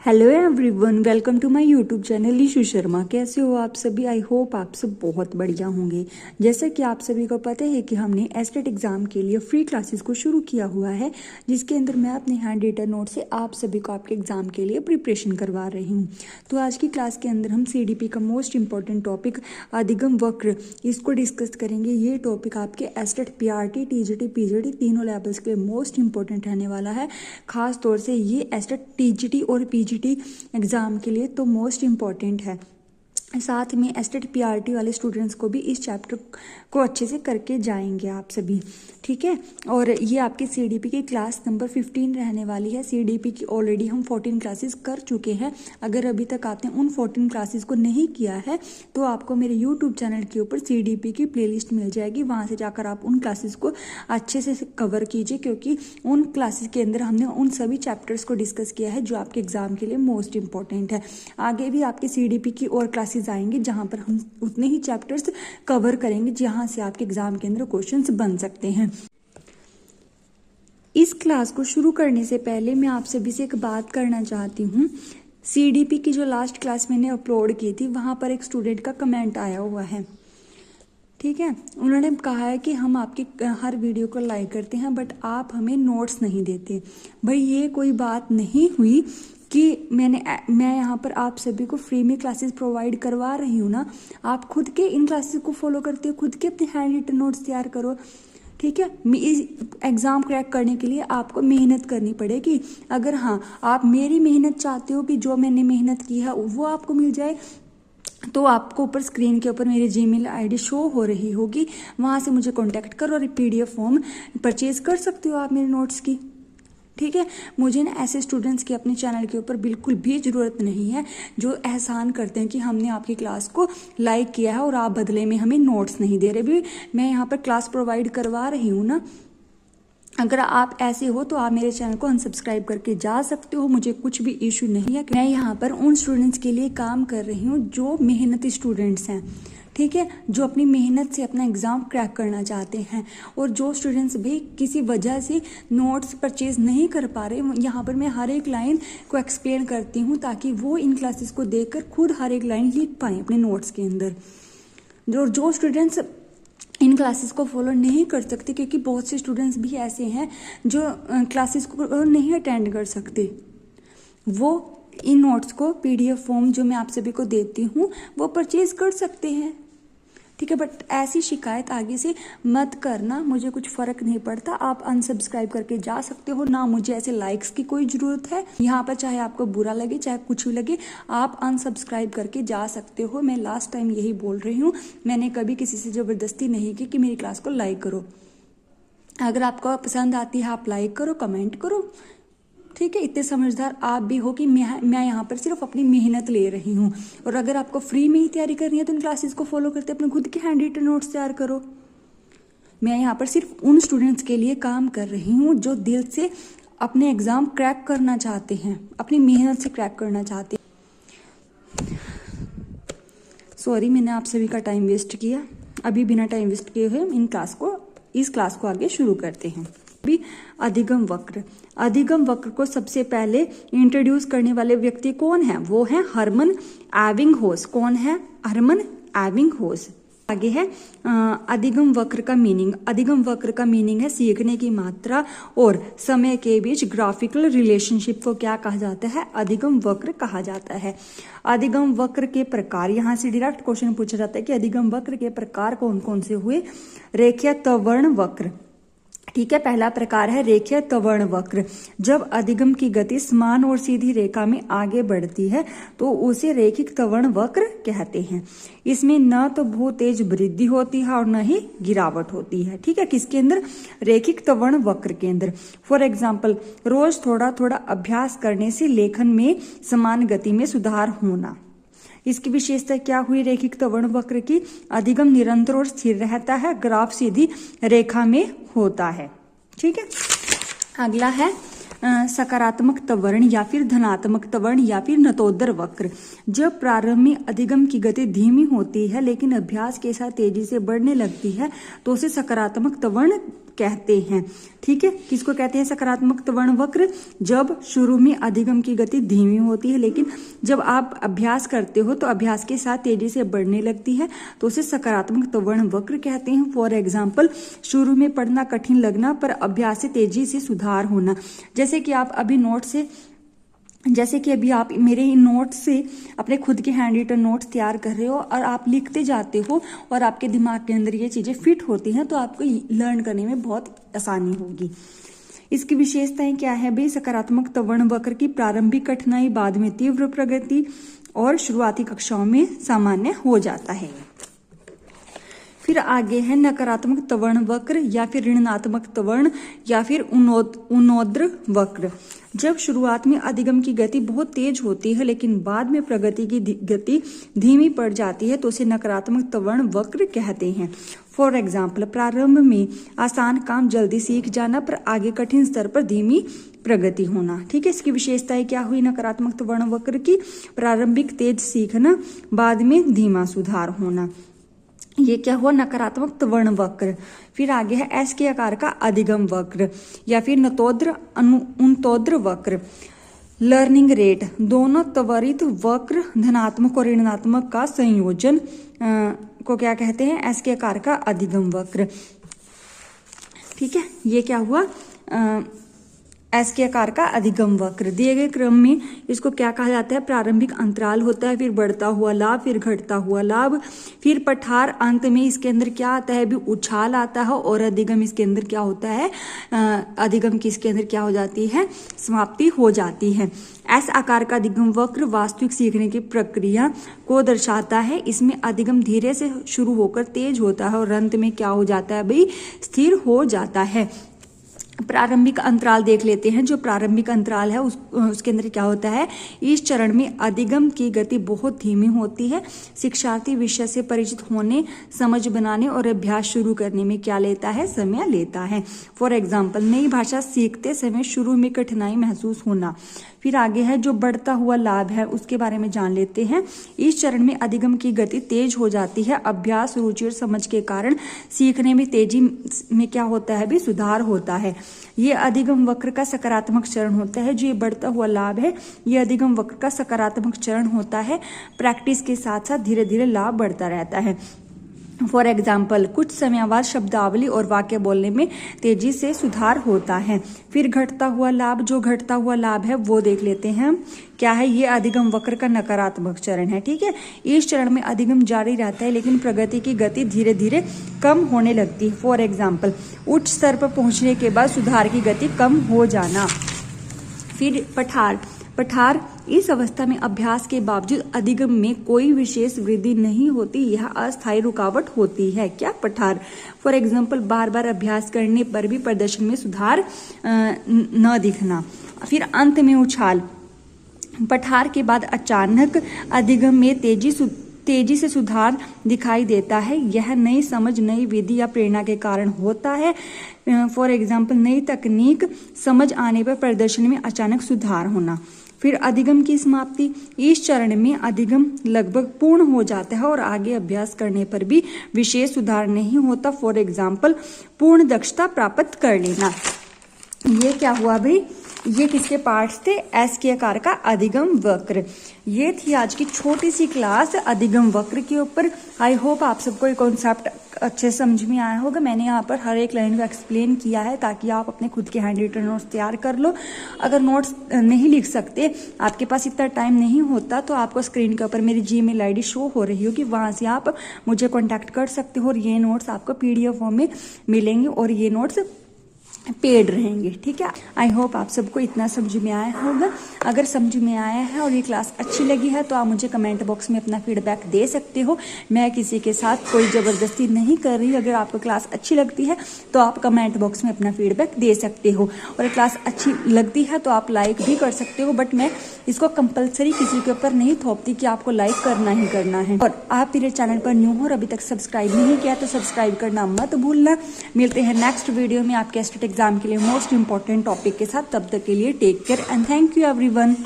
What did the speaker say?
Hello everyone, welcome to my YouTube channel Ishu Sharma. कैसे हो आप सभी? आई होप आप सब बहुत बढ़िया होंगे। जैसा कि आप सभी को पता है कि हमने एस्टेट एग्जाम के लिए फ्री क्लासेस को शुरू किया हुआ है, जिसके अंदर मैं अपने हैंड रिटन नोट से आप सभी को आपके एग्जाम के लिए प्रिपरेशन करवा रही हूँ। तो आज की क्लास के अंदर हम CDP का मोस्ट इंपॉर्टेंट टॉपिक अधिगम वक्र इसको डिस्कस करेंगे। ये टॉपिक आपके एस्टेट PRT TGT PGT तीनों लेवल्स के लिए मोस्ट इंपॉर्टेंट रहने वाला है। खास तौर से ये एस्टेट TGT और PGT एग्जाम के लिए तो मोस्ट इम्पॉर्टेंट है। साथ में एस्टेट PRT वाले स्टूडेंट्स को भी इस चैप्टर को अच्छे से करके जाएंगे आप सभी, ठीक है। और ये आपकी CDP की क्लास नंबर 15 रहने वाली है। CDP की ऑलरेडी हम 14 क्लासेस कर चुके हैं। अगर अभी तक आपने उन 14 क्लासेस को नहीं किया है तो आपको मेरे YouTube चैनल के ऊपर CDP की प्लेलिस्ट मिल जाएगी, वहाँ से जाकर आप उन क्लासेस को अच्छे से कवर कीजिए, क्योंकि उन क्लासेस के अंदर हमने उन सभी चैप्टर्स को डिस्कस किया है जो आपके एग्जाम के लिए मोस्ट इंपॉर्टेंट है। आगे भी आपकी CDP की और क्लासेस आएंगे जहां पर हम उतने ही चैप्टर्स कवर करेंगे जहां से आपके एग्जाम के अंदर क्वेश्चंस बन सकते हैं। इस क्लास को शुरू करने से पहले मैं आप सभी से एक बात करना चाहती हूँ। CDP की जो लास्ट क्लास मैंने अपलोड की थी, वहां पर एक स्टूडेंट का कमेंट आया हुआ है, ठीक है। उन्होंने कहा है कि हम आपकी हर वीडियो को लाइक करते हैं बट आप हमें नोट्स नहीं देते। भाई ये कोई बात नहीं हुई कि मैं यहाँ पर आप सभी को फ्री में क्लासेस प्रोवाइड करवा रही हूँ ना। आप खुद के इन क्लासेस को फॉलो करते हो, खुद के अपने हैंड रिटन नोट्स तैयार करो, ठीक है। इस एग्ज़ाम क्रैक करने के लिए आपको मेहनत करनी पड़ेगी। अगर हाँ आप मेरी मेहनत चाहते हो कि जो मैंने मेहनत की है वो आपको मिल जाए, तो आपको ऊपर स्क्रीन के ऊपर मेरी Gmail ID शो हो रही होगी, वहाँ से मुझे कांटेक्ट करो और PDF फॉर्म परचेज कर सकते हो आप मेरे नोट्स की, ठीक है। मुझे ना ऐसे स्टूडेंट्स की अपने चैनल के ऊपर बिल्कुल भी ज़रूरत नहीं है जो एहसान करते हैं कि हमने आपकी क्लास को लाइक किया है और आप बदले में हमें नोट्स नहीं दे रहे। भी मैं यहाँ पर क्लास प्रोवाइड करवा रही हूँ ना। अगर आप ऐसे हो तो आप मेरे चैनल को अनसब्सक्राइब करके जा सकते हो, मुझे कुछ भी इशू नहीं है। मैं यहाँ पर उन स्टूडेंट्स के लिए काम कर रही हूँ जो मेहनती स्टूडेंट्स हैं, ठीक है, जो अपनी मेहनत से अपना एग्ज़ाम क्रैक करना चाहते हैं। और जो स्टूडेंट्स भी किसी वजह से नोट्स परचेज नहीं कर पा रहे, यहाँ पर मैं हर एक लाइन को एक्सप्लेन करती हूँ ताकि वो इन क्लासेस को देखकर खुद हर एक लाइन लिख पाएँ अपने नोट्स के अंदर। जो स्टूडेंट्स इन क्लासेस को फॉलो नहीं कर सकते, क्योंकि बहुत से स्टूडेंट्स भी ऐसे हैं जो क्लासेस को नहीं अटेंड कर सकते, वो इन नोट्स को PDF फॉर्म जो मैं आप सभी को देती हूँ वो परचेज कर सकते हैं, ठीक है। बट ऐसी शिकायत आगे से मत करना, मुझे कुछ फ़र्क नहीं पड़ता। आप अनसब्सक्राइब करके जा सकते हो ना, मुझे ऐसे लाइक्स की कोई ज़रूरत है यहाँ पर। चाहे आपको बुरा लगे चाहे कुछ भी लगे, आप अनसब्सक्राइब करके जा सकते हो। मैं लास्ट टाइम यही बोल रही हूँ, मैंने कभी किसी से ज़बरदस्ती नहीं की कि मेरी क्लास को लाइक करो। अगर आपको पसंद आती है आप लाइक करो, कमेंट करो, ठीक है। इतने समझदार आप भी हो कि मैं यहाँ पर सिर्फ अपनी मेहनत ले रही हूँ। और अगर आपको फ्री में ही तैयारी करनी है तो इन क्लासेस को फॉलो करते अपने खुद के हैंड रिटन नोट्स तैयार करो। मैं यहाँ पर सिर्फ उन स्टूडेंट्स के लिए काम कर रही हूँ जो दिल से अपने एग्ज़ाम क्रैक करना चाहते हैं, अपनी मेहनत से क्रैक करना चाहते हैं। सॉरी मैंने आप सभी का टाइम वेस्ट किया। अभी बिना टाइम वेस्ट किए हुए इस क्लास को आगे शुरू करते हैं। भी अधिगम वक्र को सबसे पहले इंट्रोड्यूस करने वाले व्यक्ति कौन है? वो है हरमन एबिंगहॉस। कौन है? हरमन एबिंगहॉस। आगे है अधिगम वक्र का मीनिंग है सीखने की मात्रा और समय के बीच ग्राफिकल रिलेशनशिप को क्या कहा जाता है? अधिगम वक्र कहा जाता है। अधिगम वक्र के प्रकार, यहाँ से डायरेक्ट क्वेश्चन पूछा जाता है कि अधिगम वक्र के प्रकार कौन कौन से हुए? रेखीय त्वरण वक्र, ठीक है। पहला प्रकार है रेखीय त्वरण वक्र। जब अधिगम की गति समान और सीधी रेखा में आगे बढ़ती है तो उसे रेखिक त्वरण वक्र कहते हैं। इसमें न तो बहुत तेज वृद्धि होती है और न ही गिरावट होती है, ठीक है। किसके अंदर? रेखिक त्वरण वक्र के अंदर। फॉर एग्जाम्पल, रोज थोड़ा थोड़ा अभ्यास करने से लेखन में समान गति में सुधार होना। इसकी विशेषता क्या हुई रेखिक त्वरण वक्र की? अधिगम निरंतर और स्थिर रहता है, ग्राफ सीधी रेखा में होता है, ठीक है। अगला है सकारात्मक त्वरण या फिर धनात्मक त्वरण या फिर नतोदर वक्र। जब प्रारंभ में अधिगम की गति धीमी होती है लेकिन अभ्यास के साथ तेजी से बढ़ने लगती है तो उसे सकारात्मक त्वरण कहते हैं। ठीक है, किसको कहते हैं सकारात्मक त्वरण वक्र? जब शुरू में अधिगम की गति धीमी होती है, लेकिन जब आप अभ्यास करते हो तो अभ्यास के साथ तेजी से बढ़ने लगती है, तो उसे सकारात्मक त्वरण वक्र कहते हैं। फॉर एग्जाम्पल, शुरू में पढ़ना कठिन लगना पर अभ्यास से तेजी से सुधार होना। जैसे कि अभी आप मेरे इन नोट्स से अपने खुद के हैंड रिटन नोट्स तैयार कर रहे हो और आप लिखते जाते हो और आपके दिमाग के अंदर ये चीज़ें फिट होती हैं, तो आपको लर्न करने में बहुत आसानी होगी। इसकी विशेषताएं क्या है भाई? सकारात्मक त्वरण वक्र की प्रारंभिक कठिनाई बाद में तीव्र प्रगति और शुरुआती कक्षाओं में सामान्य हो जाता है। फिर आगे है नकारात्मक त्वरण वक्र या फिर ऋणात्मक त्वरण या फिर उन्नोद्र वक्र। जब शुरुआत में अधिगम की गति बहुत तेज होती है लेकिन बाद में प्रगति की गति धीमी पड़ जाती है, तो उसे नकारात्मक त्वरण वक्र कहते हैं। फॉर एग्जाम्पल, प्रारंभ में आसान काम जल्दी सीख जाना पर आगे कठिन स्तर पर धीमी प्रगति होना। ठीक है, इसकी विशेषताएं क्या हुई नकारात्मक त्वरण वक्र की? प्रारंभिक तेज सीखना, बाद में धीमा सुधार होना। ये क्या हुआ? नकारात्मक त्वरण वक्र। फिर आगे है एस के आकार का अधिगम वक्र या फिर उन्नोद्र वक्र। लर्निंग रेट, दोनों त्वरित वक्र धनात्मक और ऋणात्मक का संयोजन को क्या कहते हैं? एस के आकार का अधिगम वक्र। ठीक है, ये क्या हुआ? एस के आकार का अधिगम वक्र। दिए गए क्रम में इसको क्या कहा जाता है? प्रारंभिक अंतराल होता है, फिर बढ़ता हुआ लाभ, फिर घटता हुआ लाभ, फिर पठार, अंत में इसके अंदर क्या आता है? भी उछाल आता है और अधिगम इसके अंदर क्या होता है? अधिगम की इसके अंदर क्या हो जाती है? समाप्ति हो जाती है। एस आकार का अधिगम वक्र वास्तविक सीखने की प्रक्रिया को दर्शाता है। इसमें अधिगम धीरे से शुरू होकर तेज होता है और अंत में क्या हो जाता है भाई? स्थिर हो जाता है। प्रारंभिक अंतराल देख लेते हैं। जो प्रारंभिक अंतराल है उसके अंदर क्या होता है? इस चरण में अधिगम की गति बहुत धीमी होती है। शिक्षार्थी विषय से परिचित होने, समझ बनाने और अभ्यास शुरू करने में क्या लेता है? समय लेता है। फॉर एग्जाम्पल, नई भाषा सीखते समय शुरू में कठिनाई महसूस होना। फिर आगे है जो बढ़ता हुआ लाभ है, उसके बारे में जान लेते हैं। इस चरण में अधिगम की गति तेज हो जाती है। अभ्यास, रुचि और समझ के कारण सीखने में तेजी में क्या होता है भी? सुधार होता है। ये अधिगम वक्र का सकारात्मक चरण होता है। जो ये बढ़ता हुआ लाभ है, ये अधिगम वक्र का सकारात्मक चरण होता है। प्रैक्टिस के साथ साथ धीरे धीरे लाभ बढ़ता रहता है। फॉर एग्जाम्पल, कुछ समय बाद शब्दावली और वाक्य बोलने में तेजी से सुधार होता है। फिर घटता हुआ लाभ, जो घटता हुआ लाभ है वो देख लेते हैं क्या है? ये अधिगम वक्र का नकारात्मक चरण है। ठीक है, इस चरण में अधिगम जारी रहता है लेकिन प्रगति की गति धीरे धीरे कम होने लगती है। फॉर एग्जाम्पल, उच्च स्तर पर पहुंचने के बाद सुधार की गति कम हो जाना। फिर पठार, इस अवस्था में अभ्यास के बावजूद अधिगम में कोई विशेष वृद्धि नहीं होती, यह अस्थायी रुकावट होती है। क्या? पठार। फॉर एग्जाम्पल, बार बार अभ्यास करने पर भी प्रदर्शन में सुधार न दिखना। फिर अंत में उछाल। पठार के बाद अचानक अधिगम में तेजी से सुधार दिखाई देता है। यह नई समझ, नई विधि या प्रेरणा के कारण होता है। फॉर एग्जाम्पल, नई तकनीक समझ आने पर प्रदर्शन में अचानक सुधार होना। फिर अधिगम की समाप्ति। इस चरण में अधिगम लगभग पूर्ण हो जाता है और आगे अभ्यास करने पर भी विशेष सुधार नहीं होता। फॉर एग्जाम्पल, पूर्ण दक्षता प्राप्त कर लेना। ये क्या हुआ भाई? ये किसके पार्ट्स थे? एस के आकार का अधिगम वक्र। ये थी आज की छोटी सी क्लास अधिगम वक्र के ऊपर। आई होप आप सबको ये कॉन्सेप्ट अच्छे समझ में आया होगा। मैंने यहाँ पर हर एक लाइन को एक्सप्लेन किया है ताकि आप अपने खुद के हैंड रिटन नोट्स तैयार कर लो। अगर नोट्स नहीं लिख सकते, आपके पास इतना टाइम नहीं होता, तो आपको स्क्रीन के ऊपर मेरी जीमेल आईडी शो हो रही होगी, वहाँ से आप मुझे कॉन्टैक्ट कर सकते हो और ये नोट्स आपको PDF फॉर्म में मिलेंगे और ये नोट्स पेड रहेंगे। ठीक है, आई होप आप सबको इतना समझ में आया होगा। अगर समझ में आया है और ये क्लास अच्छी लगी है तो आप मुझे कमेंट बॉक्स में अपना फीडबैक दे सकते हो। मैं किसी के साथ कोई ज़बरदस्ती नहीं कर रही। अगर आपको क्लास अच्छी लगती है तो आप कमेंट बॉक्स में अपना फीडबैक दे सकते हो, और क्लास अच्छी लगती है तो आप लाइक भी कर सकते हो। बट मैं इसको कंपलसरी किसी के ऊपर नहीं थोपती कि आपको लाइक करना ही करना है। और आप मेरे चैनल पर न्यू हो और अभी तक सब्सक्राइब नहीं किया तो सब्सक्राइब करना मत भूलना। मिलते हैं नेक्स्ट वीडियो में आपके स्टेट एग्जाम के लिए मोस्ट इंपॉर्टेंट टॉपिक के साथ। तब तक के लिए take care and thank you everyone.